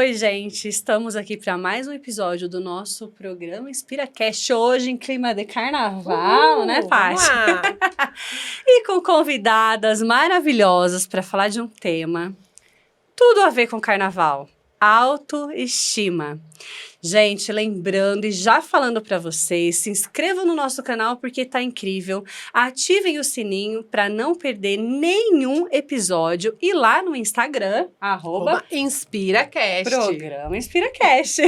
Oi, gente, estamos aqui para mais um episódio do nosso programa InspiraCast, hoje em clima de carnaval, né, Paty? Vamos lá. E com convidadas maravilhosas para falar de um tema, tudo a ver com carnaval, autoestima. Gente, lembrando e já falando para vocês, se inscrevam no nosso canal porque tá incrível. Ativem o sininho para não perder nenhum episódio. E lá no Instagram, @InspiraCast. Programa InspiraCast.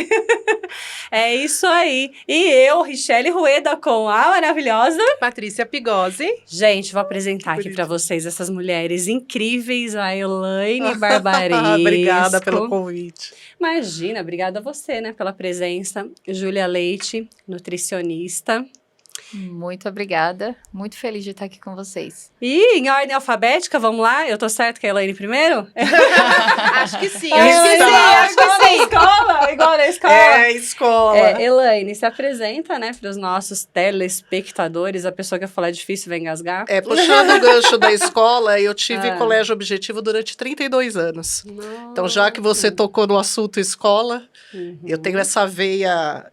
É isso aí. E eu, Richelle Rueda, com a maravilhosa Patrícia Pigosi. Gente, vou apresentar aqui para vocês essas mulheres incríveis, a Elaine Barbaresco. Obrigada pelo convite. Imagina, obrigada a você, né, pela presença. Júlia Leite, nutricionista. Muito obrigada, muito feliz de estar aqui com vocês. E em ordem alfabética, vamos lá? Eu tô certo que é a Elaine primeiro? Acho que sim, Acho que sim. Igual na escola. É, escola. Elaine, se apresenta, né, para os nossos telespectadores. A pessoa que eu falar é difícil vai engasgar. Puxando o gancho da escola, eu tive colégio objetivo durante 32 anos. Nossa. Então, já que você tocou no assunto escola, eu tenho essa veia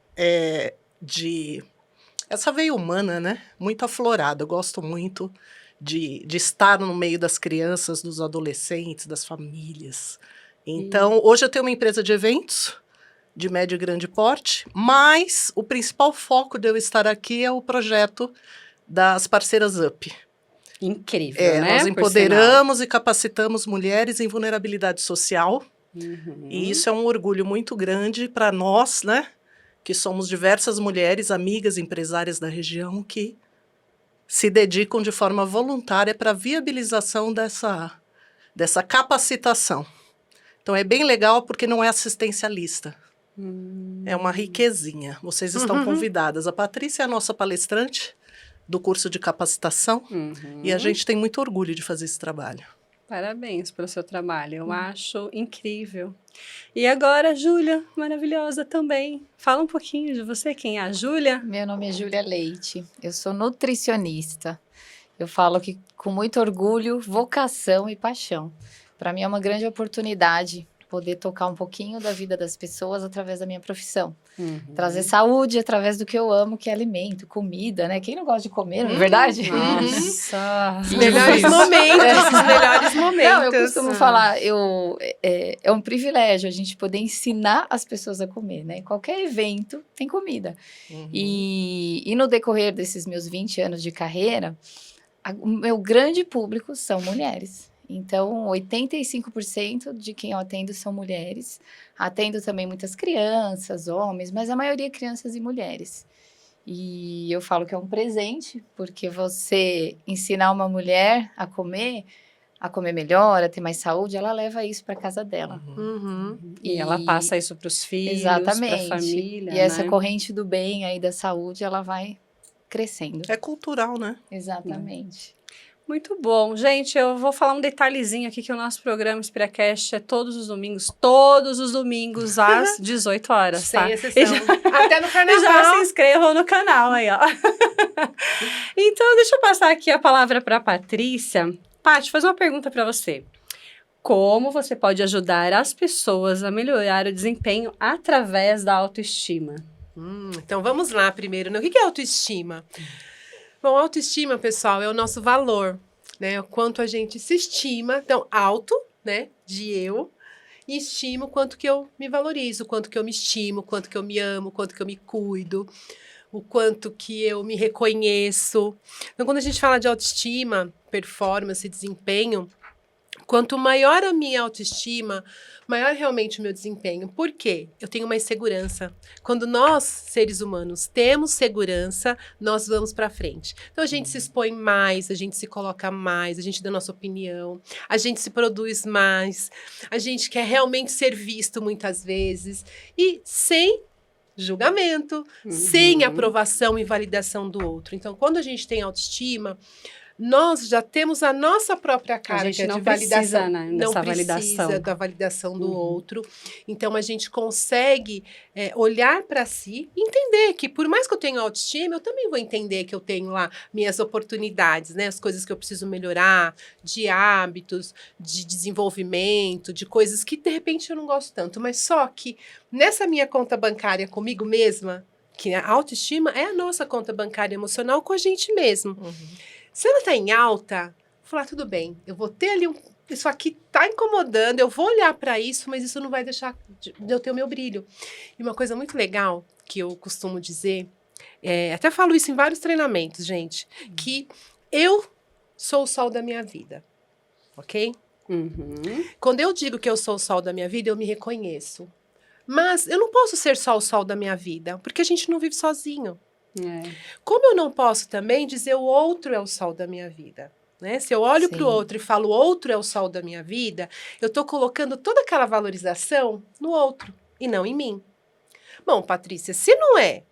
essa veia humana, né? Muito aflorada. Eu gosto muito de estar no meio das crianças, dos adolescentes, das famílias. Então, hoje eu tenho uma empresa de eventos, de médio e grande porte, mas o principal foco de eu estar aqui é o projeto das parceiras UP. Incrível, né? Nós empoderamos e capacitamos mulheres em vulnerabilidade social. E isso é um orgulho muito grande para nós, né? Que somos diversas mulheres, amigas, empresárias da região que se dedicam de forma voluntária para a viabilização dessa capacitação. Então, é bem legal porque não é assistencialista. É uma riquezinha. Vocês estão convidadas. A Patrícia é a nossa palestrante do curso de capacitação e a gente tem muito orgulho de fazer esse trabalho. Parabéns pelo seu trabalho, eu acho incrível. E agora, Júlia, maravilhosa também. Fala um pouquinho de você, quem é a Júlia? Meu nome é Júlia Leite, eu sou nutricionista. Eu falo que com muito orgulho, vocação e paixão. Para mim é uma grande oportunidade poder tocar um pouquinho da vida das pessoas através da minha profissão. Trazer saúde através do que eu amo, que é alimento, comida, né? Quem não gosta de comer, não é verdade? Nossa! Os melhores momentos. Não, eu costumo falar, é um privilégio a gente poder ensinar as pessoas a comer, né? Em qualquer evento tem comida. E no decorrer desses meus 20 anos de carreira, o meu grande público são mulheres. Então, 85% de quem eu atendo são mulheres. Atendo também muitas crianças, homens, mas a maioria crianças e mulheres. E eu falo que é um presente, porque você ensinar uma mulher a comer melhor, a ter mais saúde, ela leva isso para casa dela. E ela passa isso para os filhos, para a família. E essa corrente do bem aí da saúde, ela vai crescendo. É cultural, né? Exatamente. Muito bom. Gente, eu vou falar um detalhezinho aqui, que o nosso programa InspiraCast é todos os domingos, às 18 horas, tá? Sem exceção. Até no carnaval. Já se inscrevam no canal aí, ó. Então, deixa eu passar aqui a palavra para a Patrícia. Paty, fazer uma pergunta para você. Como você pode ajudar as pessoas a melhorar o desempenho através da autoestima? Então, vamos lá primeiro, né? O que é autoestima? Bom, autoestima, pessoal, é o nosso valor, né? O quanto a gente se estima. Então, auto, né? De eu. E estimo o quanto que eu me valorizo, o quanto que eu me estimo, o quanto que eu me amo, o quanto que eu me cuido, o quanto que eu me reconheço. Então, quando a gente fala de autoestima, performance, desempenho, quanto maior a minha autoestima, maior realmente o meu desempenho. Por quê? Eu tenho mais segurança. Quando nós, seres humanos, temos segurança, nós vamos para frente. Então, a gente se expõe mais, a gente se coloca mais, a gente dá nossa opinião, a gente se produz mais, a gente quer realmente ser visto muitas vezes e sem julgamento, sem aprovação e validação do outro. Então, quando a gente tem autoestima, nós já temos a nossa própria carga gente não de validação. precisa, né, Não dessa precisa validação. da validação do outro. Então, a gente consegue olhar para si e entender que, por mais que eu tenha autoestima, eu também vou entender que eu tenho lá minhas oportunidades, né? As coisas que eu preciso melhorar, de hábitos, de desenvolvimento, de coisas que, de repente, eu não gosto tanto. Mas só que, nessa minha conta bancária comigo mesma, que a autoestima é a nossa conta bancária emocional com a gente mesmo. Se ela está em alta, falar, tudo bem, eu vou ter ali isso aqui está incomodando, eu vou olhar para isso, mas isso não vai deixar de eu ter o meu brilho. E uma coisa muito legal que eu costumo dizer, até falo isso em vários treinamentos, gente, que eu sou o sol da minha vida, ok? Quando eu digo que eu sou o sol da minha vida, eu me reconheço. Mas eu não posso ser só o sol da minha vida, porque a gente não vive sozinho. Como eu não posso também dizer o outro é o sol da minha vida, né? Se eu olho para o outro e falo o outro é o sol da minha vida, eu estou colocando toda aquela valorização no outro e não em mim. Bom, Patrícia, se não é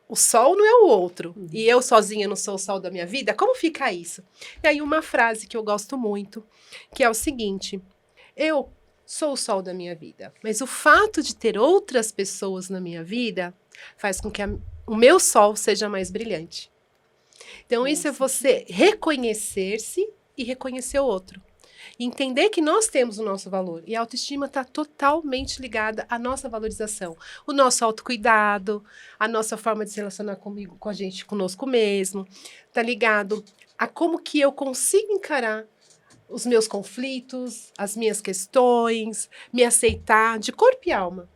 o sol, não é o outro, e eu sozinha não sou o sol da minha vida, como fica isso? E aí uma frase que eu gosto muito, que é o seguinte, eu sou o sol da minha vida, mas o fato de ter outras pessoas na minha vida faz com que o meu sol seja mais brilhante. Então, isso é você reconhecer-se e reconhecer o outro. Entender que nós temos o nosso valor. E a autoestima está totalmente ligada à nossa valorização. O nosso autocuidado, a nossa forma de se relacionar com a gente, conosco mesmo. Está ligado a como que eu consigo encarar os meus conflitos, as minhas questões, me aceitar de corpo e alma.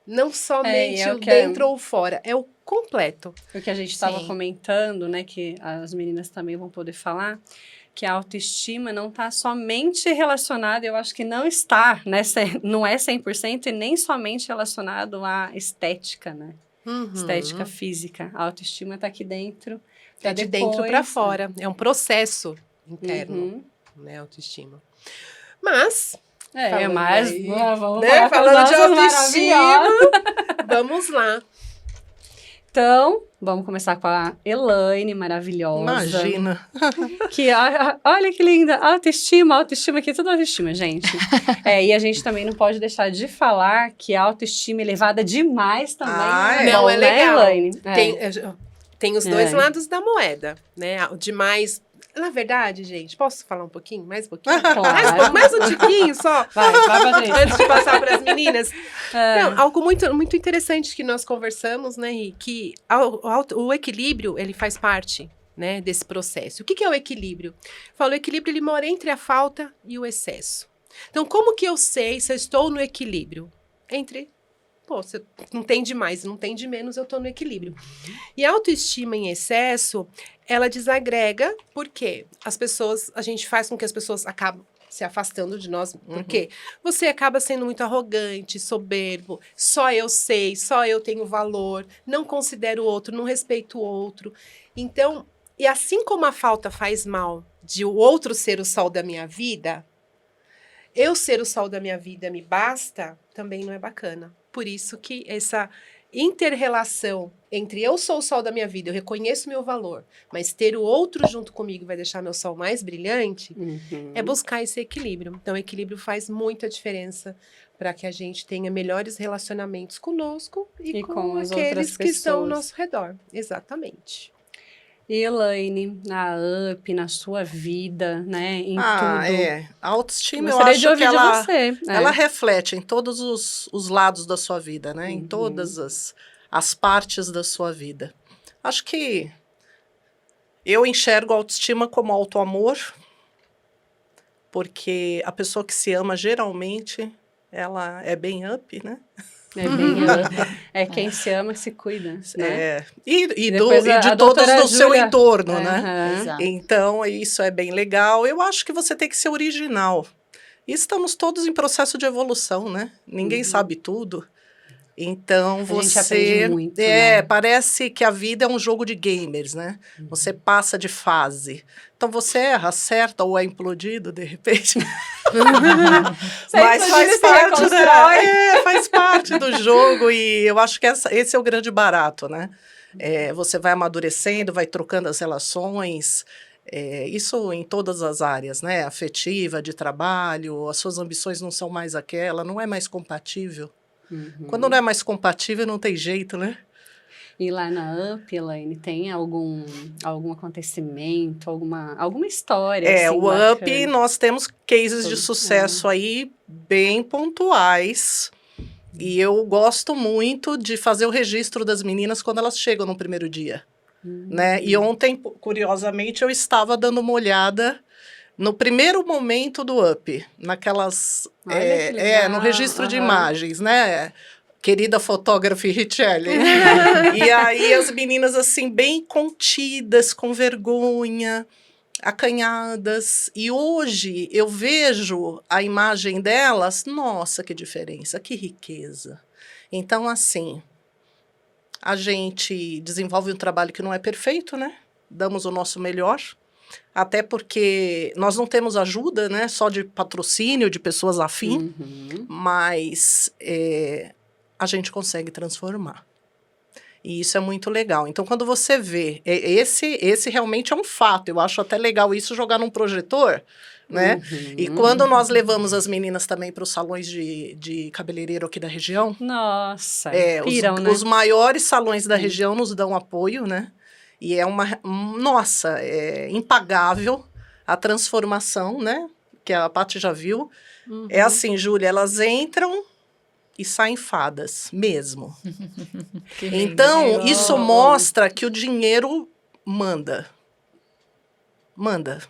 Não somente o dentro ou fora, é o completo. O que a gente estava comentando, né, que as meninas também vão poder falar, que a autoestima não está somente relacionada, eu acho que não está, né, não é 100% e nem somente relacionado à estética, né? Estética física. A autoestima está aqui dentro. É de dentro para fora, é um processo interno, né, autoestima. Mas... vamos né? Falando de autoestima, vamos lá. Então, vamos começar com a Elaine, maravilhosa. Imagina. Que, olha que linda, autoestima aqui, tudo autoestima, gente. E a gente também não pode deixar de falar que a autoestima elevada demais também. Não, é legal. Né, Elaine? Tem os dois lados da moeda, né? O demais... Na verdade, gente, posso falar um pouquinho? Mais um pouquinho? Claro. Mais um tiquinho só? Vai, Patrícia. Antes de passar para as meninas. Não, algo muito, muito interessante que nós conversamos, né, Ri? Que o equilíbrio, ele faz parte, né, desse processo. O que é o equilíbrio? Eu falo, o equilíbrio, ele mora entre a falta e o excesso. Então, como que eu sei se eu estou no equilíbrio? Você não tem de mais, não tem de menos, eu estou no equilíbrio. E a autoestima em excesso, ela desagrega, porque a gente faz com que as pessoas acabem se afastando de nós, porque você acaba sendo muito arrogante, soberbo, só eu sei, só eu tenho valor, não considero o outro, não respeito o outro. Então, e assim como a falta faz mal de o outro ser o sol da minha vida, eu ser o sol da minha vida me basta, também não é bacana. Por isso que essa inter-relação entre eu sou o sol da minha vida, eu reconheço meu valor, mas ter o outro junto comigo vai deixar meu sol mais brilhante, é buscar esse equilíbrio. Então, o equilíbrio faz muita diferença para que a gente tenha melhores relacionamentos conosco e com aqueles que estão ao nosso redor. Exatamente. E Elaine, na UP, na sua vida, né, em tudo. A autoestima, Gostaria eu acho de ouvir que ela, de você. ela reflete em todos os lados da sua vida, né? Em todas as partes da sua vida. Acho que eu enxergo a autoestima como autoamor, porque a pessoa que se ama, geralmente, ela é bem up, né? É bem quem se ama que se cuida, né? E de todos do seu entorno, né? Exato. Então, isso é bem legal. Eu acho que você tem que ser original. E estamos todos em processo de evolução, né? Ninguém sabe tudo. Então, A gente aprende muito, né? Parece que a vida é um jogo de gamers, né? Você passa de fase. Então, você erra, acerta ou é implodido, de repente. Mas faz parte, né? Faz parte do jogo e eu acho que esse é o grande barato, né? Você vai amadurecendo, vai trocando as relações, Isso em todas as áreas, né? Afetiva, de trabalho, as suas ambições não são mais aquela, não é mais compatível. Quando não é mais compatível, não tem jeito, né? E lá na UP, Elaine, tem algum acontecimento, alguma história? Assim, O UP, bacana? nós temos cases de Todos sucesso aí bem pontuais. E eu gosto muito de fazer o registro das meninas quando elas chegam no primeiro dia. Né? E ontem, curiosamente, eu estava dando uma olhada no primeiro momento do UP, naquelas... Olha que legal. no registro de Aham. imagens, né? Querida fotógrafa Richelle. E aí as meninas, assim, bem contidas, com vergonha, acanhadas. E hoje eu vejo a imagem delas, nossa, que diferença, que riqueza. Então, assim, a gente desenvolve um trabalho que não é perfeito, né? Damos o nosso melhor. Até porque nós não temos ajuda, né? Só de patrocínio, de pessoas afim. Mas a gente consegue transformar. E isso é muito legal. Então, quando você vê, esse realmente é um fato. Eu acho até legal isso jogar num projetor, né? E quando nós levamos as meninas também para os salões de cabeleireiro aqui da região, Nossa, os, piram, né? os maiores salões da região nos dão apoio, né? E é nossa, é impagável a transformação, né? Que a Paty já viu. É assim, Júlia, elas entram e saem fadas, mesmo. Que lindo. Então, isso mostra que o dinheiro manda. Manda.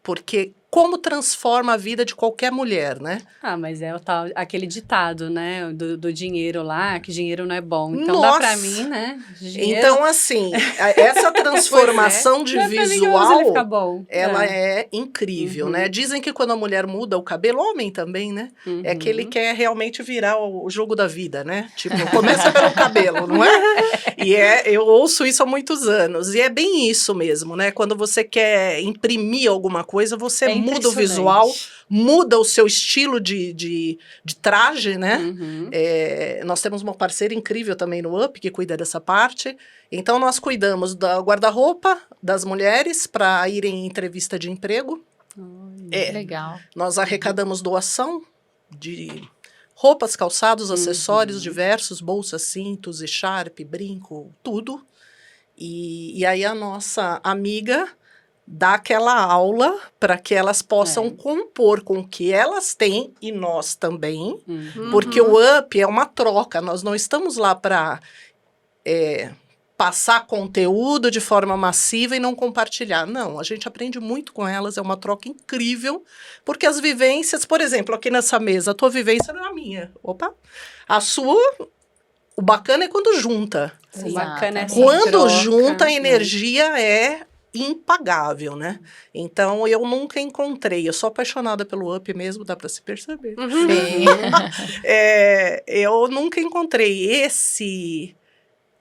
Porque como transforma a vida de qualquer mulher, né? Ah, mas é aquele ditado, né? Do dinheiro lá, que dinheiro não é bom. Então dá pra mim, né? Dinheiro... Então, assim, essa transformação de dá pra mim que ele visual, fica bom. ela é incrível, né? Dizem que quando a mulher muda o cabelo, o homem também, né? É que ele quer realmente virar o jogo da vida, né? Tipo, começa pelo cabelo, não é? E eu ouço isso há muitos anos. E é bem isso mesmo, né? Quando você quer imprimir alguma coisa, você muda o visual, muda o seu estilo de traje, né? Nós temos uma parceira incrível também no UP, que cuida dessa parte. Então, nós cuidamos do guarda-roupa das mulheres para irem em entrevista de emprego. Legal. Nós arrecadamos doação de roupas, calçados, acessórios diversos, bolsas, cintos, echarpe, brinco, tudo. E aí a nossa amiga dá aquela aula para que elas possam compor com o que elas têm e nós também, porque o UP é uma troca, nós não estamos lá para passar conteúdo de forma massiva e não compartilhar. Não, a gente aprende muito com elas, é uma troca incrível, porque as vivências, por exemplo, aqui nessa mesa, a tua vivência não é a minha. Opa! A sua, o bacana é quando junta. O bacana é essa Quando troca, junta, a né? energia é impagável, né? Então, eu nunca encontrei, eu sou apaixonada pelo UP mesmo, dá para se perceber. Sim. Eu nunca encontrei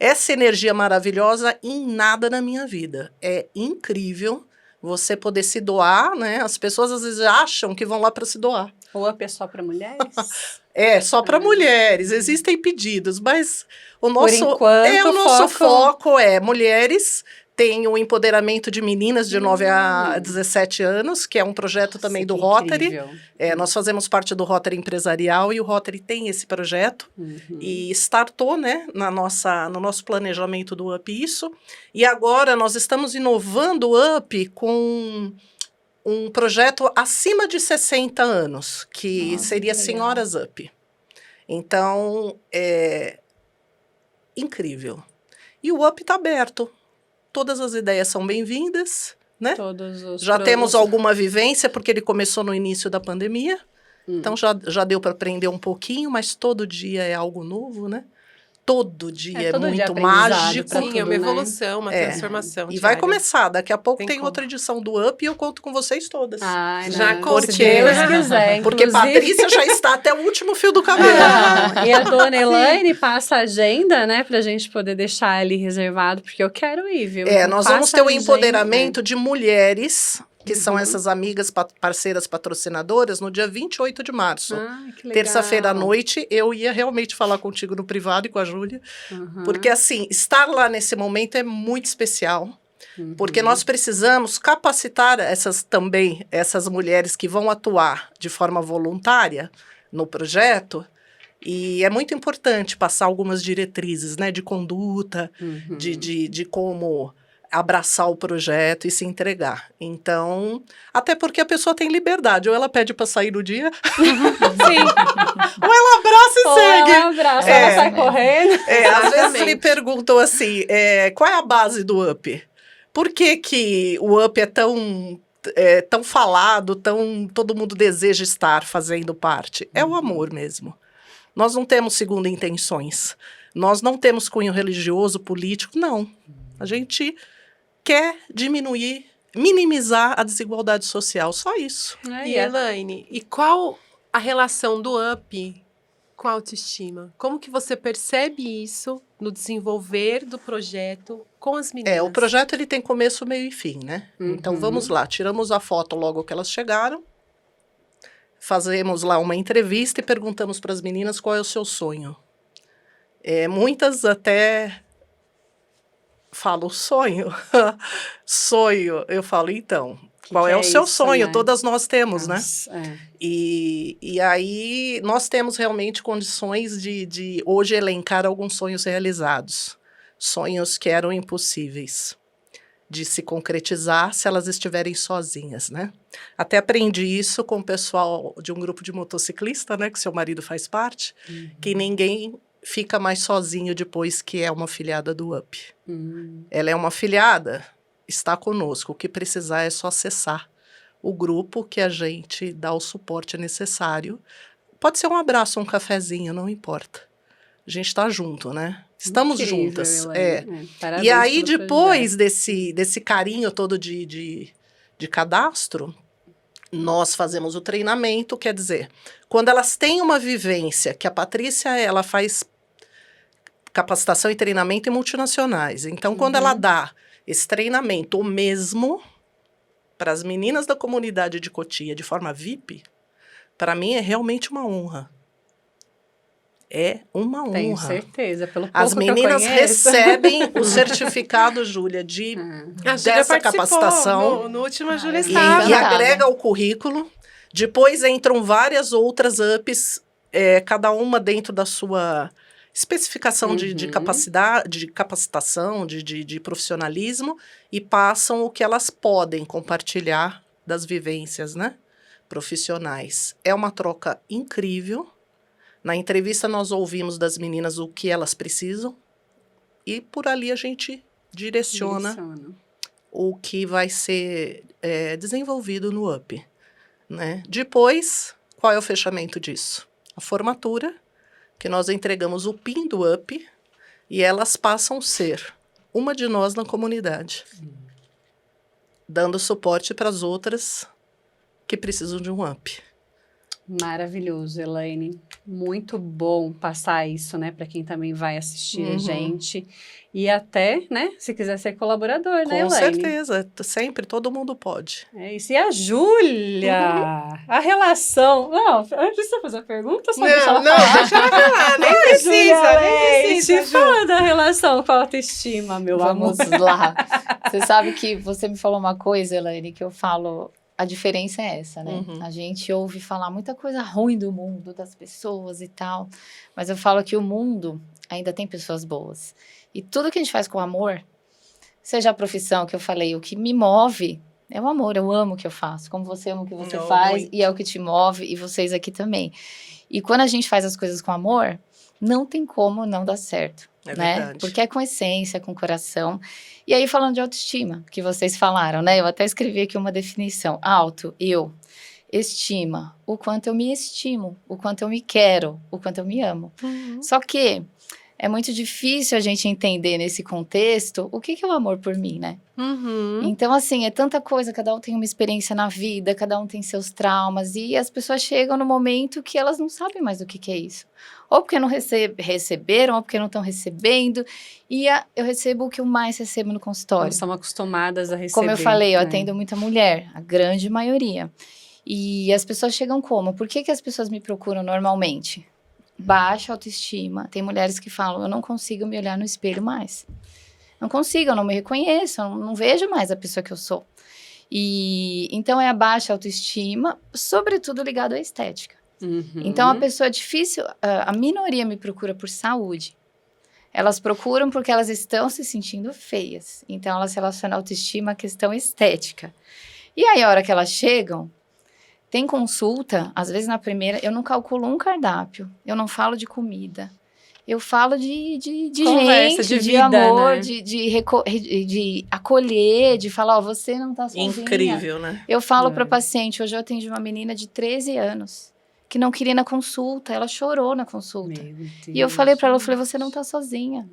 essa energia maravilhosa em nada na minha vida. É incrível você poder se doar, né? As pessoas às vezes acham que vão lá para se doar. O UP é só para mulheres? Só para mulheres. Existem pedidos, mas o nosso, enquanto, o nosso foco é mulheres. Tem o empoderamento de meninas de 9 a 17 anos, que é um projeto também do Rotary. Nós fazemos parte do Rotary Empresarial e o Rotary tem esse projeto. E startou, né, no nosso planejamento do UP isso. E agora nós estamos inovando o UP com um projeto acima de 60 anos, que seria Senhoras UP. Então, é incrível. E o UP está aberto. Todas as ideias são bem-vindas, né? Já temos alguma vivência, porque ele começou no início da pandemia. Então, já deu para aprender um pouquinho, mas todo dia é algo novo, né? Todo dia é muito mágico. Sim, é uma evolução, uma transformação. E vai começar. Daqui a pouco tem outra edição do UP e eu conto com vocês todas. Já se Deus quiser. Porque Patrícia já está até o último fio do cabelo. E a dona Elaine passa a agenda, né? Pra gente poder deixar ali reservado, porque eu quero ir, viu? Nós vamos ter o empoderamento de mulheres, que são essas amigas, parceiras patrocinadoras, no dia 28 de março. Que legal. Terça-feira à noite, eu ia realmente falar contigo no privado e com a Júlia. Porque, assim, estar lá nesse momento é muito especial. Porque nós precisamos capacitar essas mulheres que vão atuar de forma voluntária no projeto. E é muito importante passar algumas diretrizes, né, de conduta, de como abraçar o projeto e se entregar. Então, até porque a pessoa tem liberdade, ou ela pede para sair no dia, Sim. ou ela abraça e Ou segue. ela abraça, ela sai correndo. Às vezes Exatamente. me perguntam assim, qual é a base do UP? Por que o UP é tão falado, todo mundo deseja estar fazendo parte? É o amor mesmo. Nós não temos segunda intenções. Nós não temos cunho religioso, político, não. A gente quer minimizar a desigualdade social, só isso. E Elaine, e qual a relação do UP com a autoestima? Como que você percebe isso no desenvolver do projeto com as meninas? O projeto ele tem começo, meio e fim, né? Então vamos lá, tiramos a foto logo que elas chegaram, fazemos lá uma entrevista e perguntamos para as meninas qual é o seu sonho. Muitas até falam, sonho. Eu falo, então, qual é o seu sonho? Né? Todas nós temos, Nossa, né? E aí nós temos realmente condições de hoje elencar alguns sonhos realizados. Sonhos que eram impossíveis de se concretizar se elas estiverem sozinhas, né? Até aprendi isso com o pessoal de um grupo de motociclista, né? Que seu marido faz parte, que ninguém fica mais sozinho depois que é uma afiliada do UP. Ela é uma afiliada, está conosco. O que precisar é só acessar o grupo que a gente dá o suporte necessário. Pode ser um abraço, um cafezinho, não importa. A gente está junto, né? Estamos incrível, juntas. Parabéns E aí, pelo depois desse carinho todo de cadastro, nós fazemos o treinamento, quer dizer, quando elas têm uma vivência, que a Patrícia, ela faz capacitação e treinamento em multinacionais. Então, quando ela dá esse treinamento, o mesmo, para as meninas da comunidade de Cotia, de forma VIP, para mim é realmente uma honra. É uma honra. Tenho certeza, pelo pouco As meninas que eu conheço. recebem o certificado, Júlia, A Júlia dessa participou, capacitação. No último, a Júlia E, estava. e agrega ao currículo. Depois entram várias outras UPs, cada uma dentro da sua especificação de capacidade, de capacitação, de profissionalismo, e passam o que elas podem compartilhar das vivências, né, profissionais. É uma troca incrível. Na entrevista nós ouvimos das meninas o que elas precisam e por ali a gente direciona o que vai ser desenvolvido no UP, né? Depois, qual é o fechamento disso? A formatura, que nós entregamos o PIN do UP e elas passam a ser uma de nós na comunidade, dando suporte para as outras que precisam de um UP. Maravilhoso, Elaine. Muito bom passar isso, né, para quem também vai assistir a gente. E até, né, se quiser ser colaborador, né, Com Elaine? certeza, sempre, todo mundo pode. É isso. E a Júlia? A relação... Não, antes de você fazer a pergunta, só deixa ela falar. Deixa ela falar, nem precisa, nem precisa. Fala da relação com a autoestima, meu Vamos amor. lá. Você sabe que você me falou uma coisa, Elaine, que eu falo... A diferença é essa, né? A gente ouve falar muita coisa ruim do mundo, das pessoas e tal. Mas eu falo que o mundo ainda tem pessoas boas. E tudo que a gente faz com amor, seja a profissão que eu falei, o que me move é o amor. Eu amo o que eu faço. Como você ama o que você faz, muito. E é o que te move, e vocês aqui também. E quando a gente faz as coisas com amor, não tem como não dar certo. É né? verdade. Porque é com essência, com coração. E aí, falando de autoestima, que vocês falaram, né? Eu até escrevi aqui uma definição. Auto, eu, estima, o quanto eu me estimo, o quanto eu me quero, o quanto eu me amo. Só que é muito difícil a gente entender nesse contexto o que é o amor por mim, né? Então, assim, é tanta coisa, cada um tem uma experiência na vida, cada um tem seus traumas, e as pessoas chegam no momento que elas não sabem mais o que é isso. Ou porque não receberam, ou porque não estão recebendo. E eu recebo o que eu mais recebo no consultório. Nós estamos acostumadas a receber. Como eu falei, eu né? atendo muita mulher, a grande maioria. E as pessoas chegam como? Por que as pessoas me procuram normalmente? Baixa autoestima. Tem mulheres que falam, eu não consigo me olhar no espelho mais. Não consigo, eu não me reconheço, eu não vejo mais a pessoa que eu sou. E então é a baixa autoestima, sobretudo ligado à estética. Então a pessoa é difícil, a minoria me procura por saúde. Elas procuram porque elas estão se sentindo feias. Então elas relacionam a autoestima à questão estética. E aí a hora que elas chegam, tem consulta, às vezes na primeira, eu não calculo um cardápio, eu não falo de comida. Eu falo de Conversa, gente, de vida, amor, né? de acolher, de falar, ó, você não tá sozinha. Incrível, né? Eu falo para paciente, hoje eu atendi uma menina de 13 anos, que não queria ir na consulta, ela chorou na consulta. E eu falei para ela, você não tá sozinha.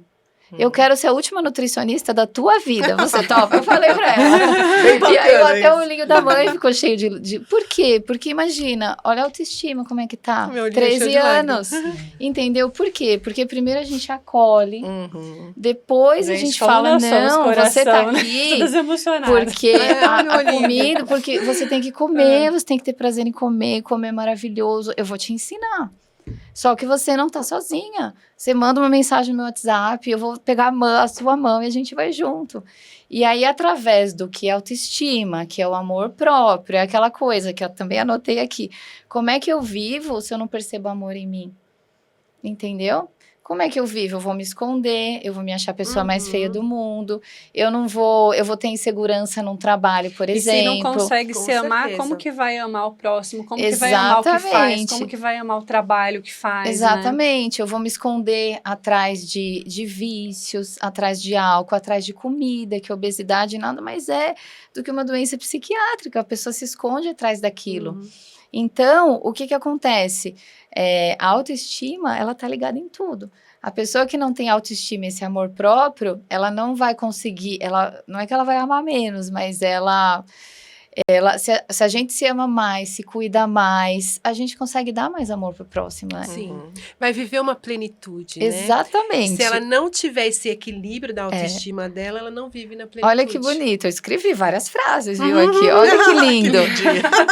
Eu quero ser a última nutricionista da tua vida, você topa? Eu falei pra ela. Bem E aí bacana até o isso. olhinho da mãe ficou cheio de... Por quê? Porque imagina, olha a autoestima, como é que tá. Meu olhinho 13 cheio de anos. Entendeu? Por quê? Porque primeiro a gente acolhe, depois a gente fala, nós somos não, coração, você tá né? aqui Todas emocionadas. porque olha o a olhinho. comida, porque você tem que comer, você tem que ter prazer em comer, comer é maravilhoso. Eu vou te ensinar. Só que você não tá sozinha. Você manda uma mensagem no meu WhatsApp, eu vou pegar a sua mão e a gente vai junto. E aí, através do que é autoestima, que é o amor próprio, é aquela coisa que eu também anotei aqui. Como é que eu vivo se eu não percebo amor em mim? Entendeu? Como é que eu vivo? Eu vou me esconder, eu vou me achar a pessoa mais feia do mundo, eu vou ter insegurança num trabalho, por exemplo. E se não consegue Com se amar, certeza. como que vai amar o próximo? Como que vai amar o que faz? Exatamente. Como que vai amar o trabalho que faz, né? Exatamente, eu vou me esconder atrás de vícios, atrás de álcool, atrás de comida, que a obesidade nada mais é do que uma doença psiquiátrica, a pessoa se esconde atrás daquilo. Então, o que acontece? A autoestima, ela tá ligada em tudo. A pessoa que não tem autoestima, esse amor próprio, ela não vai conseguir, não é que ela vai amar menos, mas se a gente se ama mais, se cuida mais, a gente consegue dar mais amor pro próximo, né? Sim. Vai viver uma plenitude, né? Exatamente. Se ela não tiver esse equilíbrio da autoestima dela, ela não vive na plenitude. Olha que bonito, eu escrevi várias frases, viu, aqui. Olha que lindo.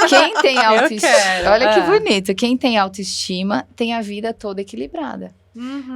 Quem tem autoestima, quero. olha que bonito. Quem tem autoestima tem a vida toda equilibrada.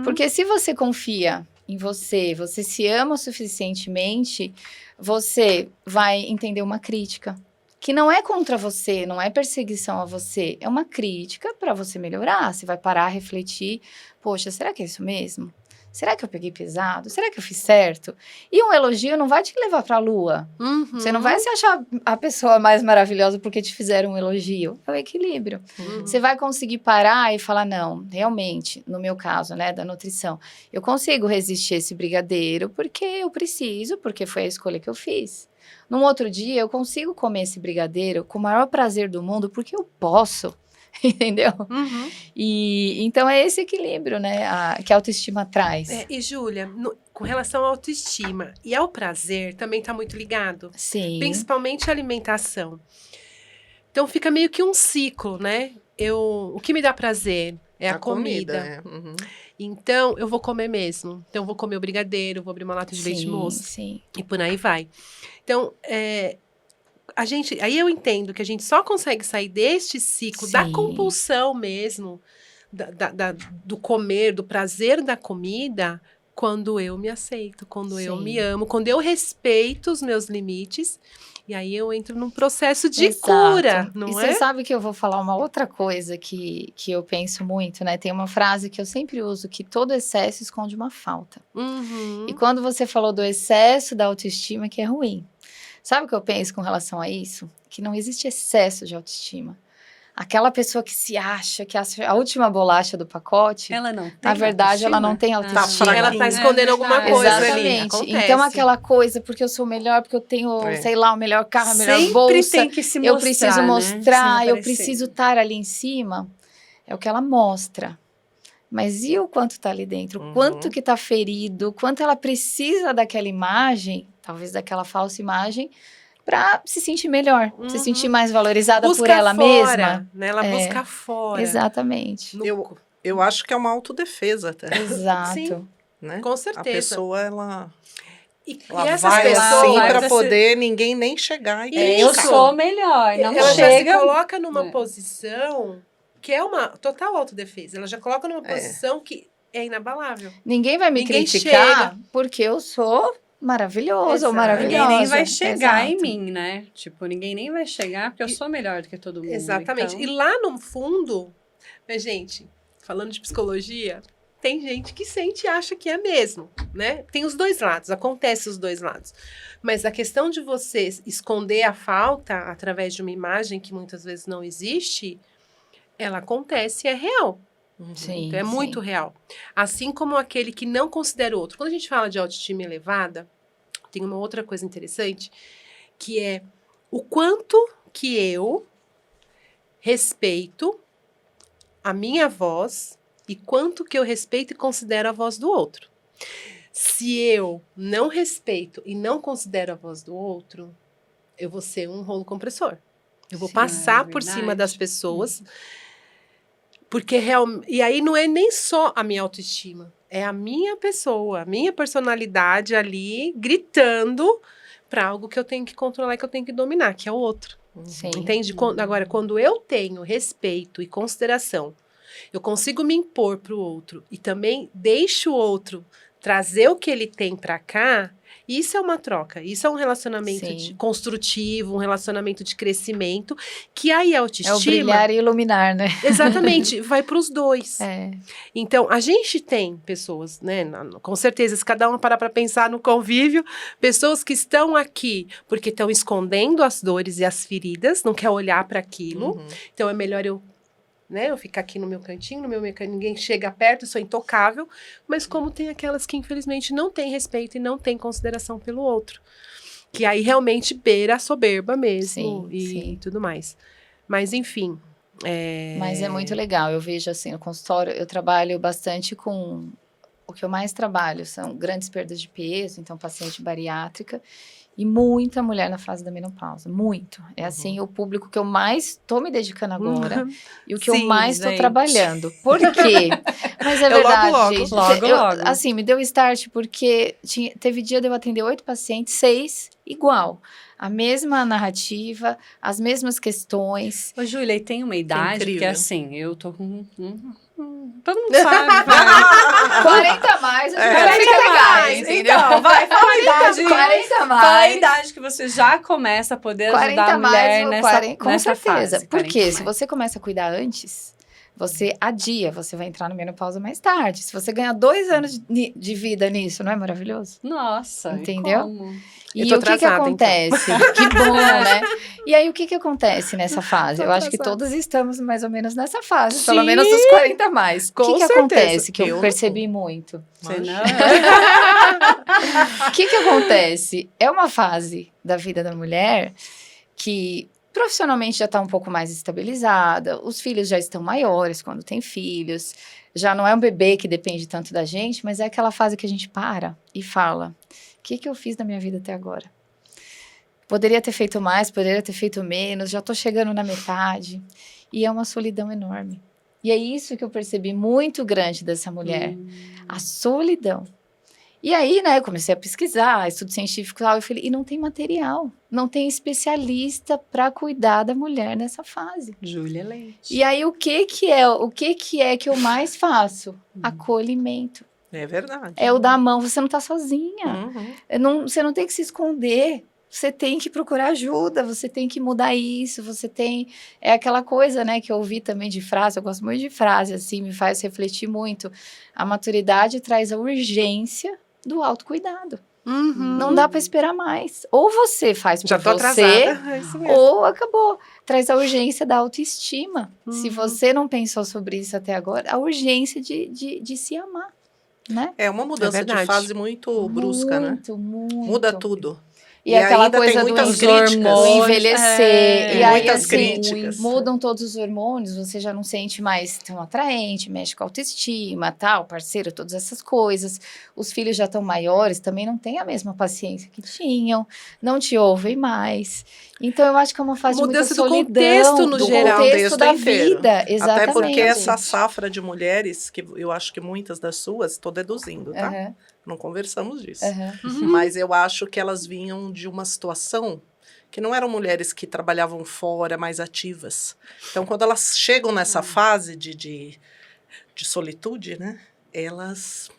Porque se você confia em você, você se ama suficientemente, você vai entender uma crítica. Que não é contra você, não é perseguição a você, é uma crítica para você melhorar. Você vai parar, refletir, poxa, será que é isso mesmo? Será que eu peguei pesado? Será que eu fiz certo? E um elogio não vai te levar para a lua. Você não vai se achar a pessoa mais maravilhosa porque te fizeram um elogio. É o equilíbrio. Você vai conseguir parar e falar, não, realmente, no meu caso, né, da nutrição, eu consigo resistir a esse brigadeiro porque eu preciso, porque foi a escolha que eu fiz. Num outro dia, eu consigo comer esse brigadeiro com o maior prazer do mundo porque eu posso. Entendeu? E então é esse equilíbrio, né, que a autoestima traz. E Júlia, com relação à autoestima e ao prazer, também está muito ligado. Sim. Principalmente a alimentação. Então fica meio que um ciclo, né? O que me dá prazer é a comida. Então eu vou comer mesmo. Então eu vou comer o brigadeiro, vou abrir uma lata de leite moço. Sim. E por aí vai. Então, aí eu entendo que a gente só consegue sair deste ciclo da compulsão mesmo, do comer, do prazer da comida, quando eu me aceito, quando eu me amo, quando eu respeito os meus limites. E aí eu entro num processo de cura, não e é? você sabe que eu vou falar uma outra coisa que eu penso muito, né? Tem uma frase que eu sempre uso, que todo excesso esconde uma falta. E quando você falou do excesso da autoestima, que é ruim. Sabe o que eu penso com relação a isso? Que não existe excesso de autoestima. Aquela pessoa que se acha, que acha a última bolacha do pacote, Ela não tem na verdade, ela não tem autoestima. Ela tá escondendo alguma coisa ali. Exatamente. Acontece. Então, aquela coisa, porque eu sou melhor, porque eu tenho, sei lá, o melhor carro, a melhor bolsa. Sempre tem que se mostrar, eu preciso mostrar, né? eu preciso estar ali em cima. É o que ela mostra. Mas e o quanto tá ali dentro? O quanto que tá ferido? O quanto ela precisa daquela imagem, talvez daquela falsa imagem, para se sentir melhor, se sentir mais valorizada por ela mesma. Né? Ela busca fora. Exatamente. Eu acho que é uma autodefesa até. Exato. Sim, Né? com certeza. A pessoa, ela essas vai pessoas, assim para poder ninguém nem chegar e eu criticar. sou melhor, não ela chega. já se coloca numa posição que é uma total autodefesa. Ela já coloca numa posição que é inabalável. Ninguém vai me Ninguém criticar chega. porque eu sou maravilhoso ou Exato. maravilhosa. Ninguém nem vai chegar em Exato. mim, né? Tipo, ninguém nem vai chegar porque eu sou melhor do que todo mundo. Exatamente. Então... E lá no fundo, mas, gente, falando de psicologia, tem gente que sente e acha que é mesmo, né? Tem os dois lados, acontece os dois lados. Mas a questão de você esconder a falta através de uma imagem que muitas vezes não existe, ela acontece e é real. Sim, Então, é muito real. Assim como aquele que não considera o outro. Quando a gente fala de autoestima elevada, tem uma outra coisa interessante, que é o quanto que eu respeito a minha voz e quanto que eu respeito e considero a voz do outro. Se eu não respeito e não considero a voz do outro, eu vou ser um rolo compressor. Eu vou Sim, passar é por cima verdade. das pessoas, porque e aí não é nem só a minha autoestima, é a minha pessoa, a minha personalidade ali gritando para algo que eu tenho que controlar e que eu tenho que dominar, que é o outro. Sim. Entende? Agora, quando eu tenho respeito e consideração, eu consigo me impor para o outro e também deixo o outro trazer o que ele tem para cá, isso é uma troca, isso é um relacionamento Sim. construtivo, um relacionamento de crescimento, que aí a É o autoestima... brilhar e iluminar, né? Exatamente, vai para os dois. É. Então, a gente tem pessoas, né, com certeza, se cada um parar para pensar no convívio, pessoas que estão aqui porque estão escondendo as dores e as feridas, não quer olhar para aquilo. Uhum. Então, é melhor eu ficar aqui no meu cantinho, ninguém chega perto, eu sou intocável. Mas como tem aquelas que, infelizmente, não têm respeito e não têm consideração pelo outro. Que aí realmente beira a soberba mesmo Sim, e sim. tudo mais. Mas, enfim... Mas é muito legal, eu vejo assim, no consultório, eu trabalho bastante com... O que eu mais trabalho são grandes perdas de peso, então paciente bariátrica, e muita mulher na fase da menopausa, muito. É assim, o público que eu mais estou me dedicando agora e o que eu Sim, mais estou gente. trabalhando. Por quê? Mas é Eu logo, verdade, logo. gente. Logo. Assim, me deu start porque teve dia de eu atender 8 pacientes, 6 igual. A mesma narrativa, as mesmas questões. Ô, Júlia, e tem uma idade, porque incrível. assim, eu tô com... todo mundo sabe, vai. 40 a mais, a gente 40 fica legal, mais, entendeu? então, vai, fala a idade. 40 a Fala a mais. idade que você já começa a poder 40 ajudar a a mulher mais, nessa, com nessa certeza. fase. Porque 40 se mais. você começa a cuidar antes, você adia, você vai entrar no menopausa mais tarde. Se você ganhar 2 anos de vida nisso, não é maravilhoso? Nossa, Entendeu? E como? Eu E tô o que atrasada, acontece? Que bom, né? E aí, o que acontece nessa fase? Tô Eu acho que atrasada. todos estamos mais ou menos nessa fase, Sim, pelo menos dos 40 a mais. O com que certeza. acontece que Eu eu não. percebi muito? Você Mas- não... O que acontece? É uma fase da vida da mulher que profissionalmente já está um pouco mais estabilizada, os filhos já estão maiores quando tem filhos, já não é um bebê que depende tanto da gente, mas é aquela fase que a gente para e fala: o que eu fiz da minha vida até agora? Poderia ter feito mais, poderia ter feito menos, já estou chegando na metade. E é uma solidão enorme. E é isso que eu percebi muito grande dessa mulher, a solidão. E aí, né, eu comecei a pesquisar, estudo científico e tal, eu falei, e não tem material, não tem especialista para cuidar da mulher nessa fase. Júlia Leite. E aí, o que é que eu mais faço? Acolhimento. É verdade. É o dar a mão, você não tá sozinha. Uhum. Você não tem que se esconder. Você tem que procurar ajuda, você tem que mudar isso, você tem... É aquela coisa, né, que eu ouvi também de frase, eu gosto muito de frase, assim, me faz refletir muito. A maturidade traz a urgência do autocuidado. Uhum. Não dá para esperar mais. Ou você faz por Já tô você, atrasada. É isso mesmo. ou acabou. Traz a urgência da autoestima. Se Uhum. você não pensou sobre isso até agora, a urgência de se amar, né? É uma mudança de verdade. fase muito brusca, né? Muito. Muda tudo. E E aquela ainda tem coisa do muitas do críticas. envelhecer. E aí, muitas assim, críticas. mudam todos os hormônios, você já não sente mais tão atraente, mexe com a autoestima, tal, parceiro, todas essas coisas. Os filhos já estão maiores, também não têm a mesma paciência que tinham, não te ouvem mais. Então, eu acho que é uma fase de muita Mudança do solidão. contexto no do geral. contexto da inteiro. vida, exatamente. Até porque essa safra de mulheres, que eu acho que muitas das suas, estou deduzindo, tá? Aham, Não conversamos disso. aham. Mas eu acho que elas vinham de uma situação que não eram mulheres que trabalhavam fora, mais ativas. Então, quando elas chegam nessa fase de solitude, né? Elas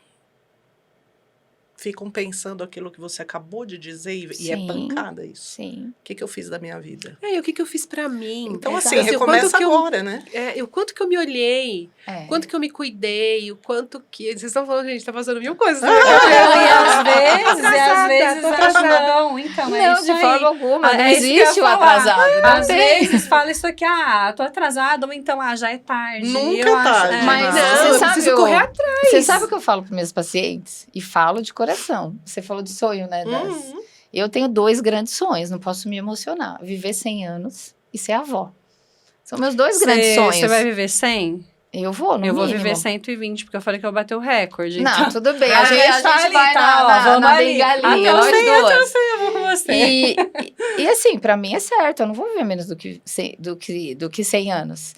ficam pensando aquilo que você acabou de dizer e é Sim. pancada isso. Sim. O que eu fiz da minha vida? E o que eu fiz pra mim? Então, Exato. assim, o quanto recomeça que eu- agora, né? O quanto que eu me olhei, É. o quanto que eu me cuidei, o quanto que... Vocês estão falando, gente, tá fazendo mil coisas. Né? E às vezes, Tô atrasada. não, então é Não, isso de aí. forma alguma. Ah, Não é isso que eu ia existe o falar. atrasado. Não Às tem. vezes fala isso aqui, tô atrasado, ou então, já é tarde. Nunca eu é tarde. Acho, Mas Não, você eu sabe preciso correr atrás. Você sabe o que eu falo para meus pacientes? E falo de coração. Você falou de sonho, né, Das? Uhum. Eu tenho 2 grandes sonhos, não posso me emocionar. Viver 100 anos e ser avó. São meus 2 grandes sonhos. Você vai viver 100? Eu vou, no Eu vou mínimo. viver 120, porque eu falei que eu vou bater o recorde. Não, então... tudo bem. A A gente gente tá vai ali, na, tá, ó, na, vamos na ali. bengalinha, Até nós eu sei, duas. eu vou com você. E assim, pra mim é certo. Eu não vou viver menos do que 100 anos.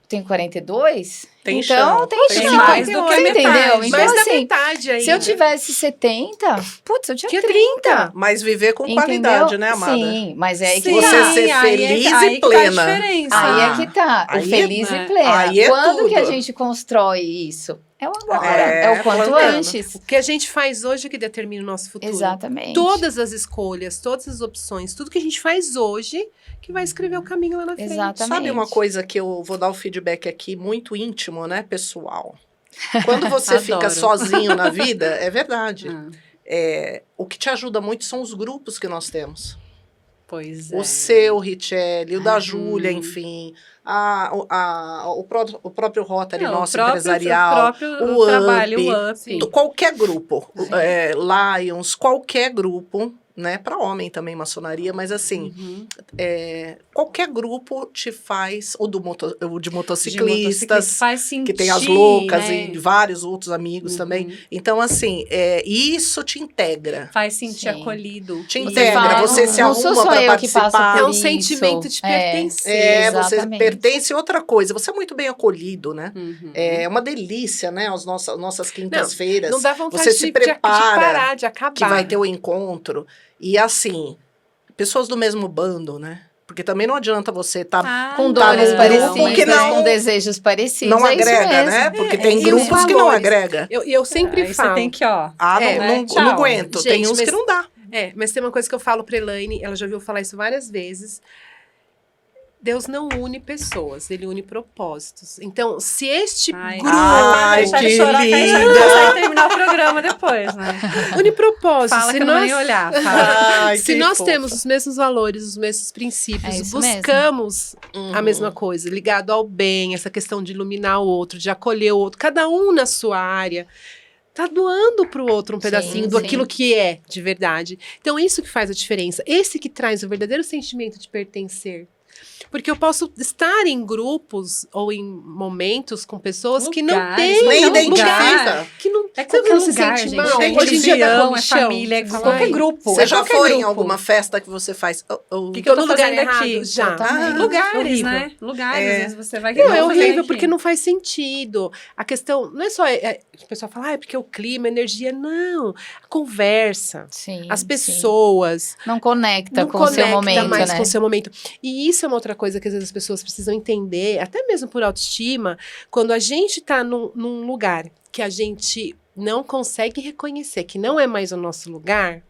Tenho 42, Tem então chão. tem Tem chão. mais do que Você metade. entendeu? Então, Mais da assim, metade ainda. se eu tivesse 70, putz, eu tinha Tinha 30. Mas viver com Entendeu? qualidade, né, amada? Sim, mas é aí que Sim, Você tá. ser aí feliz aí e que tá a plena. diferença. Aí é que tá, Aí o feliz é- e plena. aí é Quando que a tudo. gente constrói isso? É o agora, É, é o quanto plantando. antes. O que a gente faz hoje é que determina o nosso futuro. Exatamente. Todas as escolhas, todas as opções, tudo que a gente faz hoje que vai escrever o caminho lá na frente. Exatamente. Sabe uma coisa que eu vou dar o feedback aqui muito íntimo, né, pessoal? Quando você fica Adoro. sozinho na vida, é verdade. Ah, O que te ajuda muito são os grupos que nós temos. pois é. O seu, Richelle, o da Uhum. Júlia, enfim. O próprio Rotary Não, nosso o próprio, empresarial. O próprio o trabalho, Up, o Up. Qualquer grupo. Sim. Lions, qualquer grupo, né? Para homem também, maçonaria, mas assim, Uhum. qualquer grupo te faz. O de De motociclistas. faz sentir, Que tem as loucas né? e vários outros amigos Uhum. também. Então, assim, isso te integra. Faz sentir Sim. acolhido. Te Você integra, fala, você não- se não sou arruma só para eu que passo participar. É por um isso. sentimento de pertencer. Você Exatamente. pertence a outra coisa. Você é muito bem acolhido, né? Uhum. É uma delícia, né? As nossas quintas-feiras. Não dá vontade Você se de prepara parar, de acabar. que vai ter o encontro. E assim, pessoas do mesmo bando, né? Porque também não adianta você estar Com Tá dores num parecidas, grupo que não- com desejos parecidos. não é isso agrega, mesmo. né? Porque É, tem e os grupos que não valores? agrega. Eu sempre Aí falo. você tem que, ó. Não tchau. aguento. Tem Gente, uns que mas- não dá. Mas tem uma coisa que eu falo pra Elaine, ela já ouviu falar isso várias vezes. Deus não une pessoas, ele une propósitos. Então, se este Ai, grupo Ai, deixa que de chorar, que aí já não linda. consegue terminar o programa depois, né? une propósitos, Fala se que eu não nós, vou nem olhar. Fala. Ai, se que nós fofa. temos os mesmos valores, os mesmos princípios, É isso mesmo. buscamos a Uhum. mesma coisa, ligado ao bem, essa questão de iluminar o outro, de acolher o outro, cada um na sua área. Tá doando pro outro um pedacinho do sim. aquilo que é de verdade. Então, isso que faz a diferença. Esse que traz o verdadeiro sentimento de pertencer. Porque eu posso estar em grupos ou em momentos com pessoas que não Lugares, têm Nem qualquer identifica. lugar. que não É você qualquer não se lugar, sente gente. mal. É Hoje em Hoje em dia dá religião, é comichão. família, é Você fala, qualquer "Ai, grupo. Você é já qualquer foi em grupo. alguma festa que você faz? O que Tô eu no tô lugar fazendo errado, aqui? já. Totalmente. Lugares, horrível. né? Lugares, às vezes você vai... Não, é Vamos fazer horrível, aqui. porque não faz sentido. A questão não é só... o pessoal fala, é porque o clima, a energia. Não. A conversa. Sim, As sim. pessoas. Não conecta Não com o seu conecta momento, mais né? com o seu momento. E isso é uma outra coisa que às vezes as pessoas precisam entender, até mesmo por autoestima, quando a gente tá num lugar que a gente não consegue reconhecer, que não é mais o nosso lugar,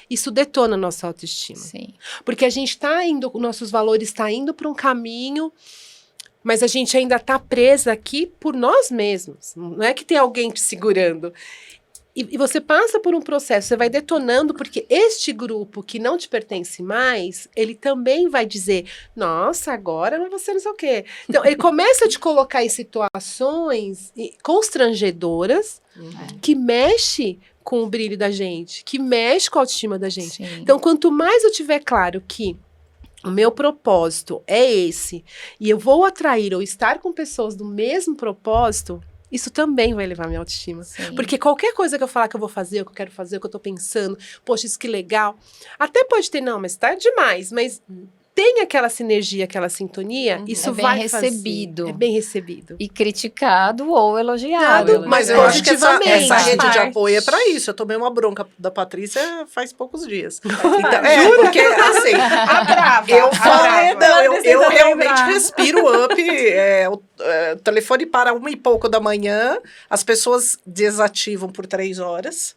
isso detona a nossa autoestima. Sim. Porque a gente tá indo, nossos valores estão indo para um caminho, mas a gente ainda tá presa aqui por nós mesmos. Não é que tem alguém te segurando. E você passa por um processo, você vai detonando, porque este grupo que não te pertence mais, ele também vai dizer, nossa, agora você não sei o quê. Então, ele começa a te colocar em situações constrangedoras que mexe com o brilho da gente, que mexe com a autoestima da gente. Sim. Então, quanto mais eu tiver claro que o meu propósito é esse, e eu vou atrair ou estar com pessoas do mesmo propósito, isso também vai levar minha autoestima. Sim. Porque qualquer coisa que eu falar que eu vou fazer, o que eu quero fazer, o que eu tô pensando, poxa, isso que legal. Até pode ter, não, mas tá demais, mas tem aquela sinergia, aquela sintonia, isso É bem vai recebido. fazer. É bem recebido. E criticado ou elogiado. Mas eu acho que essa Positivamente. rede de Parte. apoio é pra isso. Eu tomei uma bronca da Patrícia faz poucos dias. Então, porque, assim, eu falo, não, eu realmente respiro up. O telefone para 1h pouco da manhã, as pessoas desativam por 3 horas.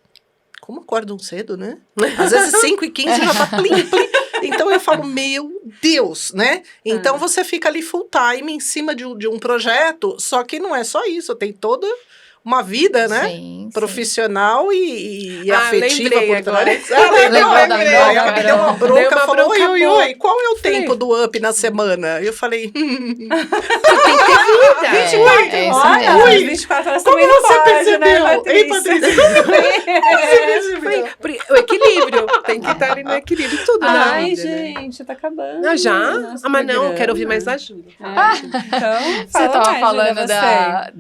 como acordam cedo, né? Às vezes 5h15 já tá plim, plim. Então eu falo, meu Deus, né? Então você fica ali full time em cima de um projeto, só que não é só isso, tem toda uma vida, né? Sim, Profissional e afetiva lembrei por agora. trás. Lembrou da Aí ela me deu uma Deu bronca, uma falou, bronca oi, boa. oi, qual é o tempo do up na semana? Eu falei, É isso Olha, mesmo. as 24 horas como também não você pode, percebeu? né, Ei, Patrícia? Patrícia, O equilíbrio. Tem que estar ali no equilíbrio. Tudo na Ai, vida, né? gente, tá acabando. Não, já? nosso Mas não, programa. quero ouvir mais da Júlia. Então, Você fala estava mais, falando Júlia,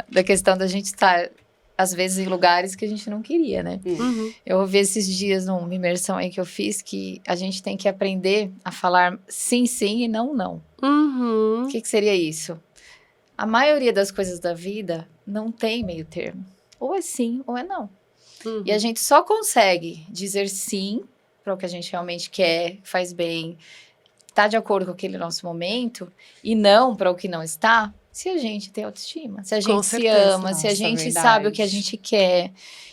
da questão da gente estar, às vezes, em lugares que a gente não queria, né? Uhum. Eu ouvi esses dias numa imersão aí que eu fiz que a gente tem que aprender a falar sim, sim e não, não. Uhum. O que seria isso? A maioria das coisas da vida não tem meio termo. Ou é sim ou é não. Uhum. E a gente só consegue dizer sim para o que a gente realmente quer, faz bem, está de acordo com aquele nosso momento, e não para o que não está, se a gente tem autoestima, se a gente se certeza. ama, se a Nossa, gente verdade. sabe o que a gente quer.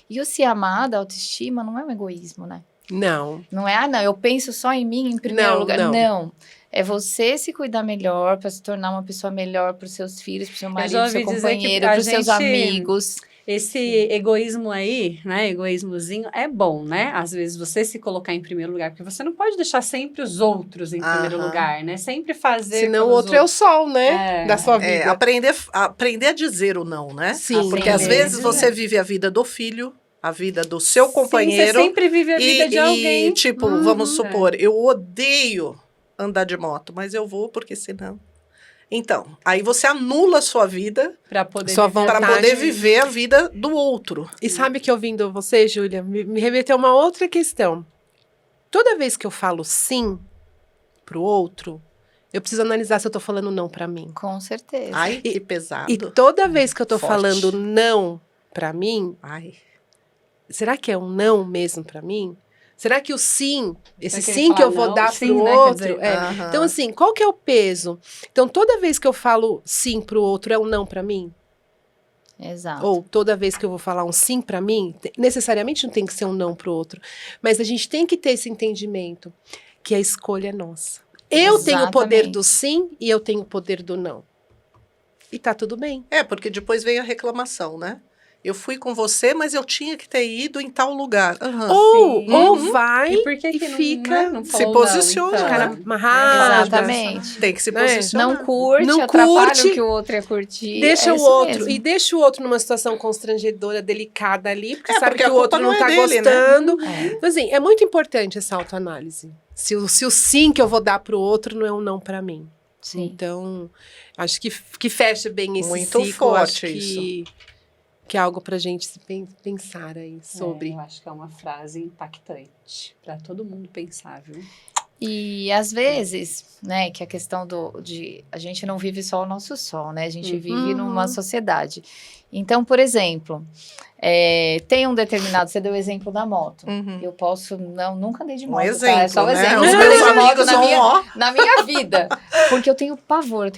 E o se amar da autoestima não é um egoísmo, né? Não. Não é, não, eu penso só em mim em primeiro Não, lugar. não. Não. É você se cuidar melhor para se tornar uma pessoa melhor para os seus filhos, para o seu marido, já pro seu ouvi dizer que companheiro, a para os seus gente- amigos. Esse egoísmo aí, né, egoísmozinho, é bom, né? Às vezes você se colocar em primeiro lugar, porque você não pode deixar sempre os outros em primeiro Aham. lugar, né? Sempre fazer Senão o pelos outro é o sol, né? É. Da sua vida. aprender a dizer o não, né? Sim. Porque às Aprender a vezes dizer. você vive a vida do filho, a vida do seu Sim, companheiro. você sempre vive a vida de alguém. Tipo, Uhum. vamos supor, eu odeio andar de moto, mas eu vou porque senão... Então, aí você anula a sua vida Pra poder Sua viver. para Vontade. poder viver a vida do outro. E sabe que ouvindo você, Júlia, me remeteu a uma outra questão. Toda vez que eu falo sim pro outro, eu preciso analisar se eu tô falando não pra mim. Com certeza. Ai, que pesado. E toda vez que eu tô Forte. falando não pra mim, Ai. será que é um não mesmo pra mim? Será que o sim, esse Vai querer sim que eu falar vou não? dar Sim, pro né, quer outro, dizer, Aham. Então assim, qual que é o peso? Então toda vez que eu falo sim pro outro é um não pra mim? Exato. Ou toda vez que eu vou falar um sim pra mim, necessariamente não tem que ser um não pro outro, mas a gente tem que ter esse entendimento que a escolha é nossa. Eu tenho o poder Exatamente. do sim e eu tenho o poder do não. E tá tudo bem. Porque depois vem a reclamação, né? Eu fui com você, mas eu tinha que ter ido em tal lugar. Aham. Ou Uhum. vai E por que e que não, fica né, não se falou posiciona, não, então? cara né? amarrado. Exatamente. Tem que se Né? posicionar. Não curte, Não atrapalha curte, o que o outro ia curtir. Deixa é o isso outro mesmo. e deixa o outro numa situação constrangedora, delicada ali, porque sabe porque que a o outro culpa não não é tá dele, né? gostando. É. Então, assim, é muito importante essa autoanálise. Se o sim que eu vou dar pro outro não é um não pra mim. Sim. Então, acho que fecha bem esse Muito ciclo. forte acho que é algo pra gente se pensar aí sobre. Eu acho que é uma frase impactante pra todo mundo pensar, viu? E às vezes, né, que a questão de a gente não vive só o nosso sol, né? A gente vive numa sociedade. Então, por exemplo, tem um determinado, você deu o exemplo da moto. Uhum. Eu posso, nunca andei de Um moto, exemplo, tá? É só um né? exemplo. Os Nunca meus andei de moto amigos na vão, minha, ó. na minha vida. Porque eu tenho pavor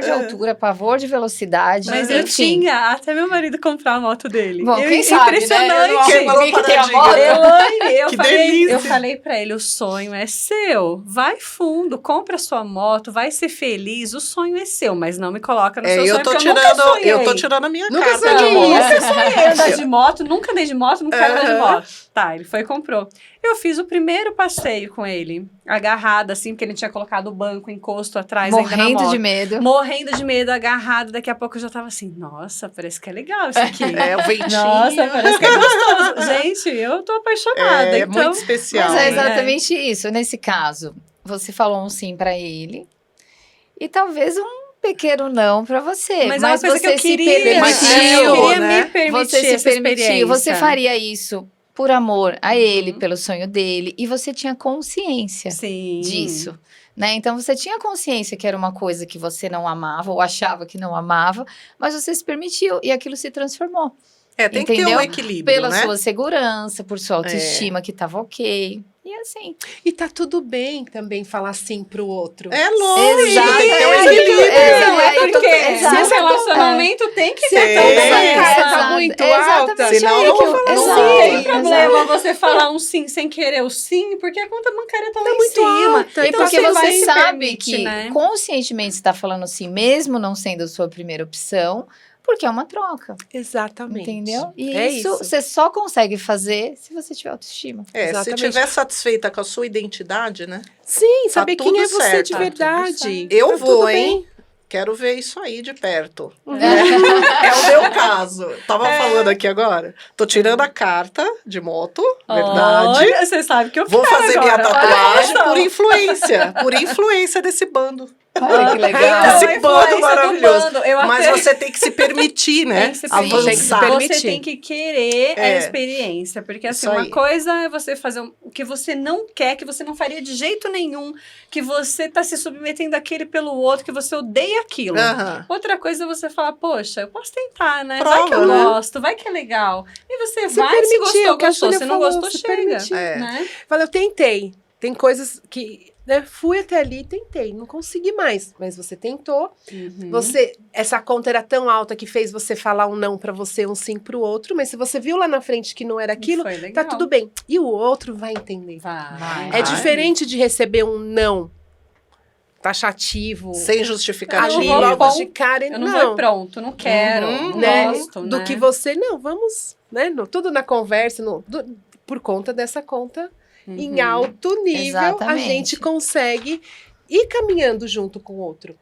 de altura, pavor de velocidade. Mas eu enfim. tinha até meu marido comprar a moto dele. Bom, quem sabe, né? Impressionante. Eu não alguém que tem a moto. Elaine, Que delícia. eu falei pra ele, o sonho é seu. Vai fundo, compra a sua moto, vai ser feliz, o sonho é seu, mas não me coloca no seu sonho, porque eu tô tirando a minha Nunca carta sonhei de moto. Nunca sonhei andar de moto, nunca andei de moto, não quero andar de Aham. moto. Tá, ele foi e comprou. Eu fiz o primeiro passeio com ele, agarrada assim, porque ele tinha colocado o banco, encosto atrás ainda na Morrendo moto. de medo. Morrendo de medo, agarrado. Daqui a pouco eu já tava assim, nossa, parece que é legal isso aqui. É, o ventinho. Nossa, parece que é gostoso. Gente, eu tô apaixonada. É então, muito especial. Mas é né? exatamente isso. Nesse caso, você falou um sim pra ele e talvez um pequeno não pra você. Mas é uma coisa você que eu queria. se permitiu. Eu queria né? me permitir Você se essa permitiu. experiência. Você faria isso por amor a ele, pelo sonho dele, e você tinha consciência Sim. disso. Né? Então você tinha consciência que era uma coisa que você não amava ou achava que não amava, mas você se permitiu e aquilo se transformou. Tem que ter Entendeu? um equilíbrio, Pela né? sua segurança, por sua autoestima que tava ok. E assim. E tá tudo bem também falar sim pro outro. É lógico, Exato, tem que ter um é, equilíbrio. Não é porque exato. se esse relacionamento tem que Se ter a também. cara tá Exato, muito exatamente alta, aí senão que eu vou eu- falar Não sim. tem exato, problema você falar um sim sem querer o sim, porque a conta bancária tá lá em muito cima. alta. E Então porque você vai você se sabe permite, que né? conscientemente você está falando assim, mesmo não sendo a sua primeira opção, porque é uma troca, Exatamente. entendeu? E É isso isso. você só consegue fazer se você tiver autoestima. Se Exatamente. tiver satisfeita com a sua identidade, né? Sim, saber Tá quem tudo é você certo, de tá tudo verdade. certo. Eu Tá vou, tudo hein? Quero ver isso aí de perto. Uhum. É o meu caso. Tava falando aqui agora. Tô tirando a carta de moto, verdade. Olha, você sabe que eu Vou quero fazer minha agora. tatuagem Olha por só. influência. Por influência desse bando. Olha que legal. Então, Esse a bando influência do maravilhoso. bando, eu Mas até- você tem que se permitir, né? Tem que se permitir. permitir. Tem que se Avançar. permitir. Você tem que querer a É. experiência. Porque, assim, Isso uma aí. coisa é você fazer o que você não quer, que você não faria de jeito nenhum, que você tá se submetendo àquele pelo outro, que você odeia aquilo. Aham. Outra coisa é você falar, poxa, eu posso tentar, né? Prova, vai que eu né? gosto, vai que é legal. E você Se vai, se permitir, gostou, o que a gostou. Júlia Se não falou, gostou, se chega. permitir. É. Né? Fala, eu tentei. Tem coisas que, né, fui até ali, tentei, não consegui mais. Mas você tentou. Você, essa conta era tão alta que fez você falar um não pra você, um sim pro outro. Mas se você viu lá na frente que não era aquilo, Foi legal. tá tudo bem. E o outro vai entender. Vai. É Vai. diferente de receber um não taxativo. Sem Eu justificativa. não vou logo pôr- de cara. Eu não vou pronto, não quero, Uhum. não né? gosto, Do né? que você, não, vamos, né? Tudo na conversa, por conta dessa conta em Uhum. alto nível, a Exatamente. gente consegue ir caminhando junto com o outro.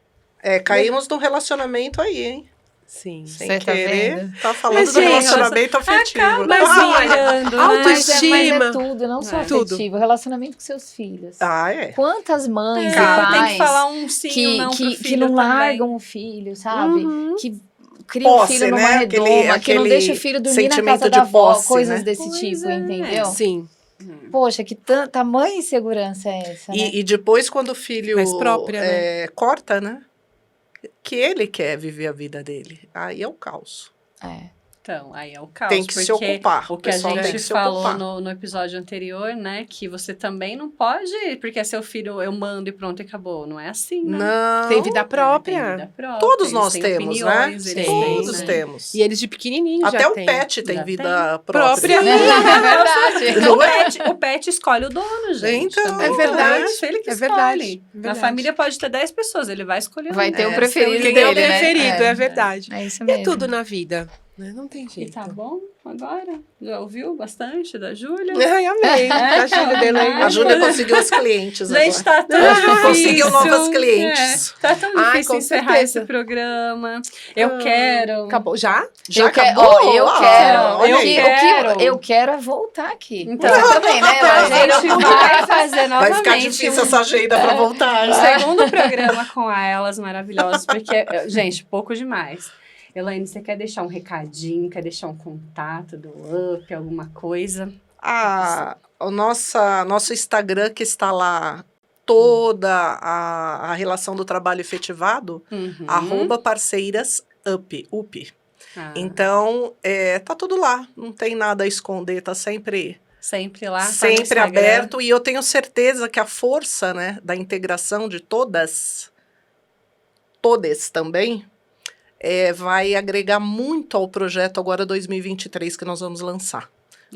Caímos num relacionamento aí, hein? Sim. Sem Você tá querer. vendo? Tá falando Mas, do gente, relacionamento afetivo. Acaba né? olhando, né? autoestima. Mas é tudo, não só É. Tudo. afetivo, relacionamento com seus filhos. Ah, é. Quantas mães e Cara, pais tem que falar um sim ou que, não pro que, filho que não também. largam o filho, sabe? Uhum. Que criam o Posse, filho numa né? redoma, que não Aquele deixa o filho dormir na sentimento casa de da avó, posse, coisas né? desse Pois tipo, é. entendeu? Sim. Poxa, que tamanha insegurança é essa, né? E depois, quando o filho Mais própria, corta, né? Que ele quer viver a vida dele. Aí é o caos. É. Então, aí é o caos. Tem que se porque ocupar. O que a pessoal tem gente que se falou ocupar. no episódio anterior, né? Que você também não pode, porque é seu filho, eu mando e pronto, e acabou. Não é assim, né? Não. Tem vida própria. Tem vida própria, Todos eles nós têm temos, né? opiniões, eles têm, Todos né? temos. E eles de pequenininho Até já o têm. pet tem Já vida Própria. própria. É verdade. Não é? O pet escolhe o dono, gente. Então, também. é verdade. Então, ele que É escolhe. verdade, Na verdade. família pode ter 10 pessoas, ele vai escolher Vai um. ter o É, preferido Quem dele, é o né? preferido, é verdade. É isso É mesmo. tudo na vida. Né? Não tem E jeito. tá bom agora? Já ouviu bastante da Júlia? Ai, amei. A Júlia dele aí. A Júlia conseguiu os clientes Gente, agora. tá tão difícil. Conseguiu novas clientes. É, tá tão Ai, difícil com encerrar certeza. esse programa. Eu Ah, quero. Acabou. Já? Já eu quero, acabou? eu Ah, quero. olha O aí. que- o que eu quero é voltar aqui. Então, Você também, né? a gente vai fazer novamente. Vai ficar difícil essa agenda pra voltar. um segundo programa com a Elas Maravilhosas, porque, gente, pouco demais. Elaine, você quer deixar um recadinho, quer deixar um contato do Up, alguma coisa? O nosso Instagram, que está lá toda a relação do trabalho efetivado, @parceirasup. Ah, Então, tá tudo lá. Não tem nada a esconder, tá sempre sempre lá, tá no sempre Instagram. aberto. E eu tenho certeza que a força, né, da integração de todas também, vai agregar muito ao projeto agora 2023 que nós vamos lançar.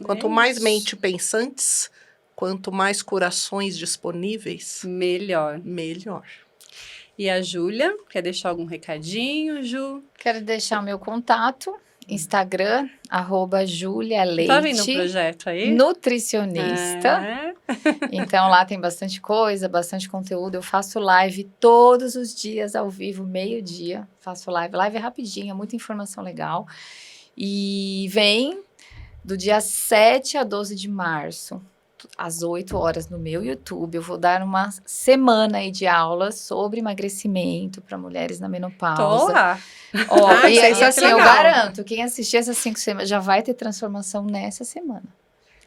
Quanto mais Isso. mente pensantes, quanto mais corações disponíveis, Melhor. melhor. E a Júlia, quer deixar algum recadinho, Ju? Quero deixar o meu contato, Instagram, @julialeite. Tá vindo o projeto aí? Nutricionista. É. Então lá tem bastante coisa, bastante conteúdo. Eu faço live todos os dias ao vivo, meio-dia. Faço live. Live é rapidinha, muita informação legal. E vem do dia 7 a 12 de março, às 8 horas no meu YouTube. Eu vou dar uma semana aí de aulas sobre emagrecimento para mulheres na menopausa. Tô lá. Ó, e isso é assim, eu legal. garanto, quem assistir essas 5 semanas já vai ter transformação nessa semana.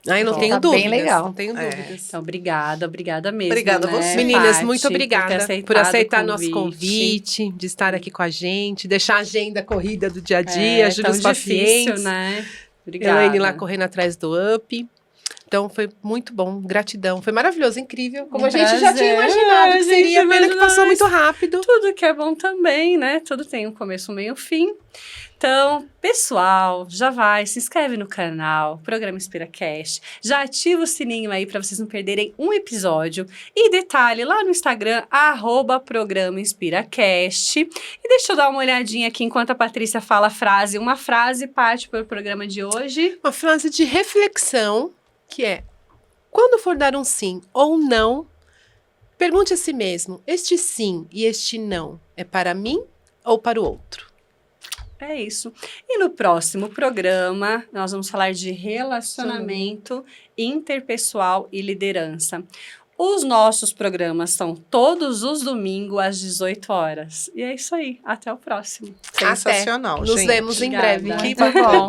Ai, não Tá tenho bem dúvidas. legal. Não tenho É. dúvidas. Então, obrigada mesmo. Obrigada a né, você. Meninas, Paty, muito por ter obrigada aceitado por aceitar o nosso convite, de estar aqui com a gente, deixar a agenda corrida do dia a dia, ajuda tão os pacientes. difícil, né? Obrigada. Elaine lá correndo atrás do UP. Então foi muito bom, gratidão. Foi maravilhoso, incrível. Como a gente já tinha prazer. imaginado que A gente seria, pena que imaginou passou muito isso. rápido. Tudo que é bom também, né? Tudo tem um começo, um meio, um fim. Então, pessoal, já vai, se inscreve no canal, Programa InspiraCast, já ativa o sininho aí para vocês não perderem um episódio. E detalhe, lá no Instagram, @Programa InspiraCast. E deixa eu dar uma olhadinha aqui enquanto a Patrícia fala a frase. Uma frase, Paty, para o programa de hoje. Uma frase de reflexão, que é: quando for dar um sim ou não, pergunte a si mesmo, este sim e este não é para mim ou para o outro? É isso. E no próximo programa, nós vamos falar de relacionamento interpessoal e liderança. Os nossos programas são todos os domingos às 18 horas. E é isso aí. Até o próximo. Sensacional, Nos gente. vemos em breve. Obrigada. Que Muito bom.